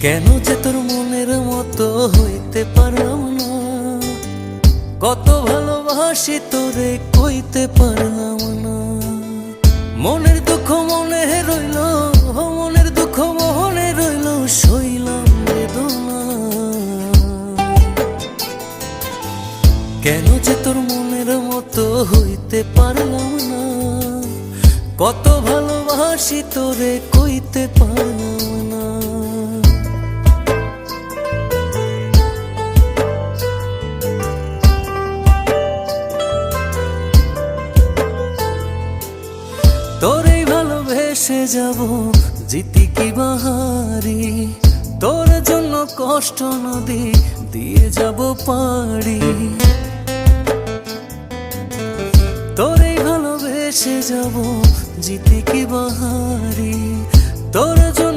কেন যে তোর মনের মতো হইতে পারলাম না, কত ভালোবাসি তোরে কইতে পারলাম না। মনের দুঃখ মনে রইল, মনের দুঃখ মনে রইল, সইলাম বেদনা। কেন যে তোর মনের মতো হইতে পারলাম না, কত ভালোবাসি তোরে কইতে পারলাম না। তোরে ভালোবেসে যাব জিতি কি বাহারি, তোর জন্য কষ্ট নদী দিয়ে যাব পাড়ি। তোরে ভালোবেসে যাব জিতি কি বাহারি, তোর জন্য